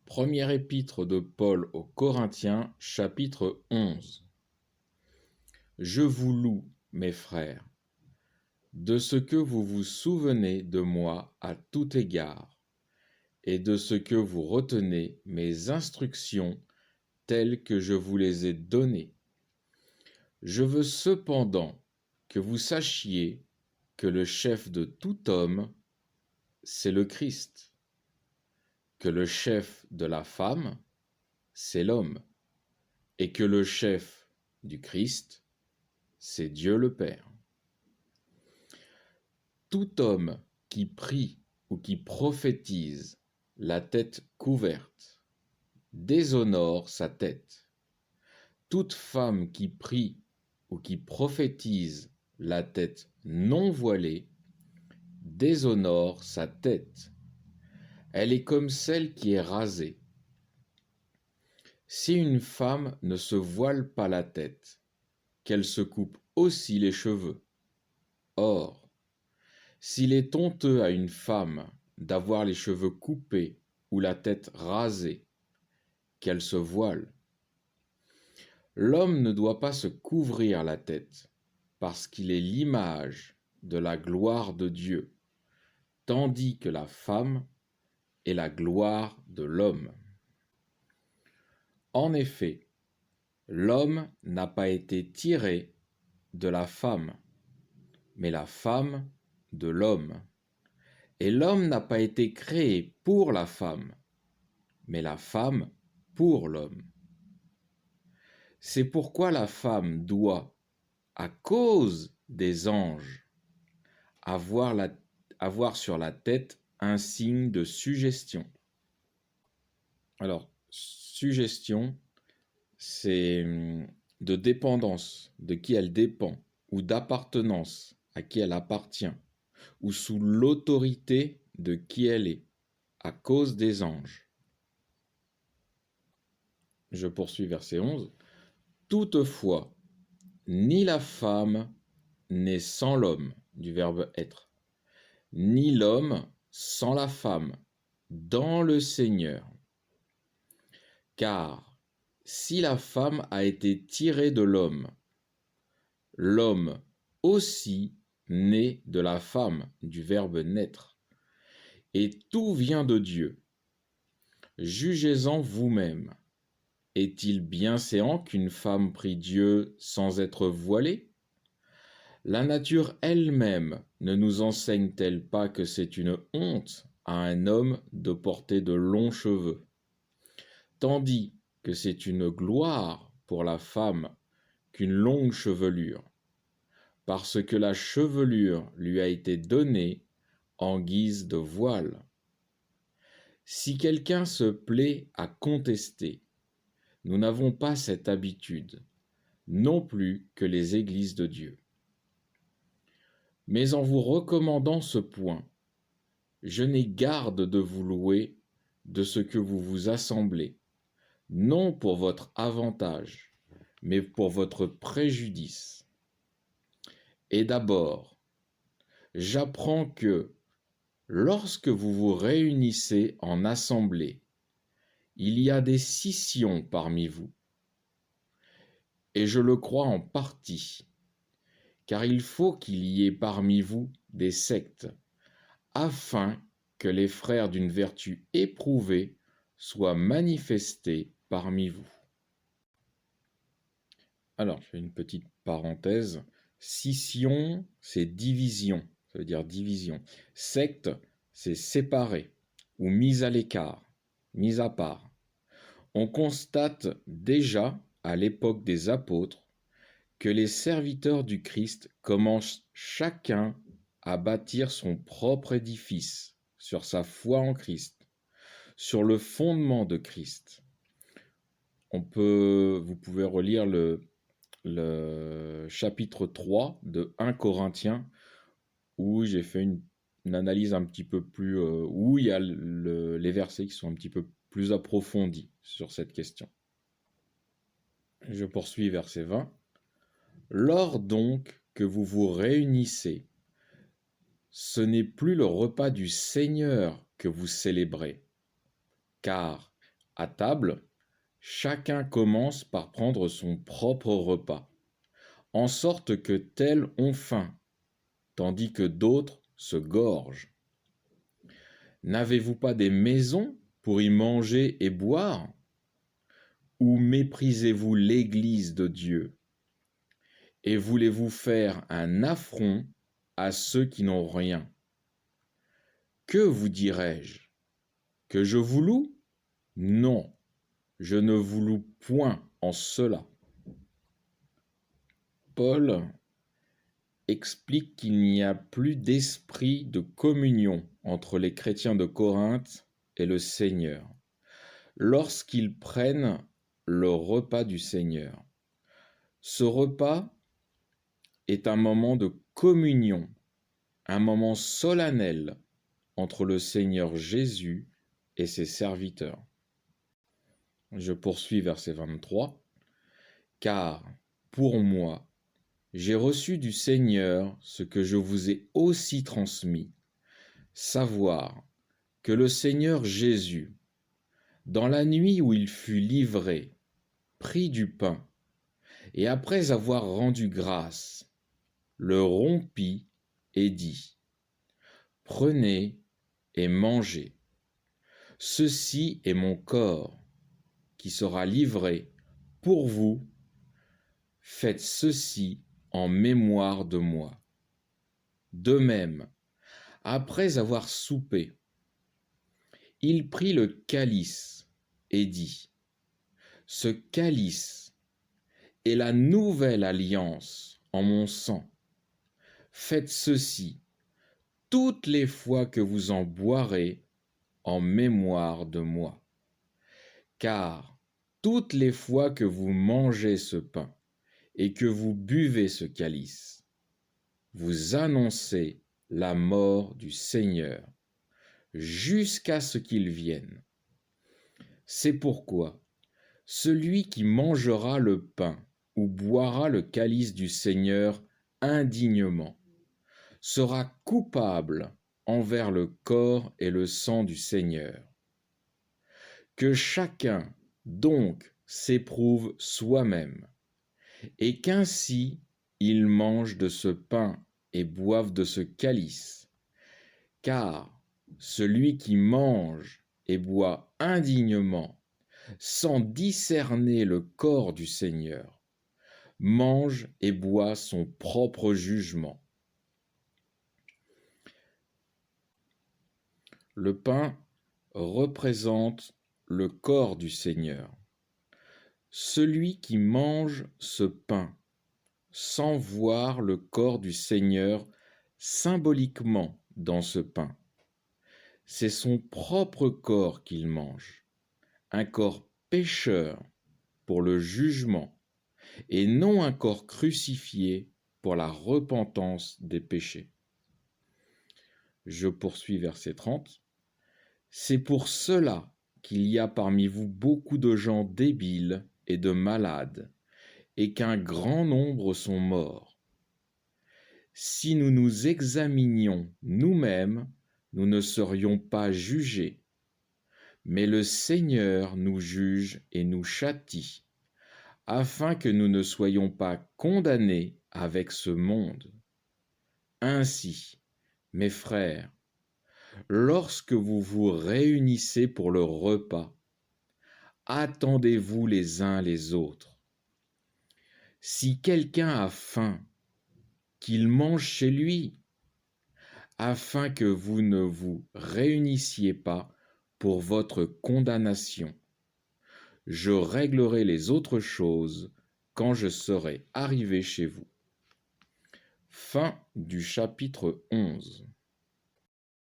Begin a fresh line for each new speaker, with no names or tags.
Première épître de Paul aux Corinthiens, chapitre 11. Je vous loue, mes frères, de ce que vous vous souvenez de moi à tout égard, et de ce que vous retenez mes instructions telles que je vous les ai données. Je veux cependant que vous sachiez que le chef de tout homme, c'est le Christ, que le chef de la femme, c'est l'homme, et que le chef du Christ, c'est Dieu le Père. Tout homme qui prie ou qui prophétise la tête couverte déshonore sa tête. Toute femme qui prie ou qui prophétise la tête non voilée déshonore sa tête. Elle est comme celle qui est rasée. Si une femme ne se voile pas la tête, qu'elle se coupe aussi les cheveux. Or, s'il est honteux à une femme d'avoir les cheveux coupés ou la tête rasée, qu'elle se voile. L'homme ne doit pas se couvrir la tête, parce qu'il est l'image de la gloire de Dieu, tandis que la femme est la gloire de l'homme. En effet, l'homme n'a pas été tiré de la femme, mais la femme de l'homme. Et l'homme n'a pas été créé pour la femme, mais la femme pour l'homme. C'est pourquoi la femme doit, à cause des anges, avoir sur la tête un signe de suggestion. Alors, suggestion, c'est de dépendance, de qui elle dépend, ou d'appartenance, à qui elle appartient, ou sous l'autorité de qui elle est, à cause des anges. Je poursuis verset 11. Toutefois, ni la femme n'est sans l'homme, du verbe être, ni l'homme sans la femme, dans le Seigneur. Car si la femme a été tirée de l'homme, l'homme aussi naît de la femme, du verbe naître. Et tout vient de Dieu. Jugez-en vous-même. Est-il bienséant qu'une femme prie Dieu sans être voilée? La nature elle-même ne nous enseigne-t-elle pas que c'est une honte à un homme de porter de longs cheveux, tandis que c'est une gloire pour la femme qu'une longue chevelure, parce que la chevelure lui a été donnée en guise de voile. Si quelqu'un se plaît à contester, nous n'avons pas cette habitude, non plus que les églises de Dieu. Mais en vous recommandant ce point, je n'ai garde de vous louer de ce que vous vous assemblez, non pour votre avantage, mais pour votre préjudice. Et d'abord, j'apprends que, lorsque vous vous réunissez en assemblée, il y a des scissions parmi vous. Et je le crois en partie, car il faut qu'il y ait parmi vous des sectes, afin que les frères d'une vertu éprouvée soient manifestés parmi vous. Alors, je fais une petite parenthèse. Scission, c'est division, ça veut dire division. Secte, c'est séparé ou mise à l'écart, mise à part. On constate déjà, à l'époque des apôtres, que les serviteurs du Christ commencent chacun à bâtir son propre édifice sur sa foi en Christ, sur le fondement de Christ. Vous pouvez relire le chapitre 3 de 1 Corinthiens, où j'ai fait une analyse un petit peu plus, où il y a les versets qui sont un petit peu plus approfondis sur cette question. Je poursuis verset 20. Lors donc que vous vous réunissez, ce n'est plus le repas du Seigneur que vous célébrez, car À table, chacun commence par prendre son propre repas, en sorte que tels ont faim, tandis que d'autres se gorgent. N'avez-vous pas des maisons pour y manger et boire? Ou méprisez-vous l'Église de Dieu? Et voulez-vous faire un affront à ceux qui n'ont rien? Que vous dirai-je? Que je vous loue? Non, je ne vous loue point en cela. Paul explique qu'il n'y a plus d'esprit de communion entre les chrétiens de Corinthe et le Seigneur lorsqu'ils prennent le repas du Seigneur. Ce repas est un moment de communion, un moment solennel entre le Seigneur Jésus et ses serviteurs. Je poursuis verset 23. Car, pour moi, j'ai reçu du Seigneur ce que je vous ai aussi transmis, savoir que le Seigneur Jésus, dans la nuit où il fut livré, prit du pain, et après avoir rendu grâce, le rompit et dit: Prenez et mangez. Ceci est mon corps, qui sera livré pour vous. Faites ceci en mémoire de moi. De même, après avoir soupé, il prit le calice et dit: Ce calice est la nouvelle alliance en mon sang. Faites ceci toutes les fois que vous en boirez en mémoire de moi. Car toutes les fois que vous mangez ce pain et que vous buvez ce calice, vous annoncez la mort du Seigneur jusqu'à ce qu'il vienne. C'est pourquoi celui qui mangera le pain ou boira le calice du Seigneur indignement sera coupable envers le corps et le sang du Seigneur. Que chacun donc s'éprouve soi-même, et qu'ainsi il mange de ce pain et boive de ce calice. Car celui qui mange et boit indignement, sans discerner le corps du Seigneur, mange et boit son propre jugement. Le pain représente le corps du Seigneur. Celui qui mange ce pain sans voir le corps du Seigneur symboliquement dans ce pain, c'est son propre corps qu'il mange, un corps pécheur pour le jugement, et non un corps crucifié pour la repentance des péchés. Je poursuis verset 30. C'est pour cela qu'il y a parmi vous beaucoup de gens débiles et de malades, et qu'un grand nombre sont morts. Si nous nous examinions nous-mêmes, nous ne serions pas jugés, mais le Seigneur nous juge et nous châtie, afin que nous ne soyons pas condamnés avec ce monde. Ainsi, mes frères, lorsque vous vous réunissez pour le repas, attendez-vous les uns les autres. Si quelqu'un a faim, qu'il mange chez lui, afin que vous ne vous réunissiez pas pour votre condamnation. Je réglerai les autres choses quand je serai arrivé chez vous. Fin du chapitre 11.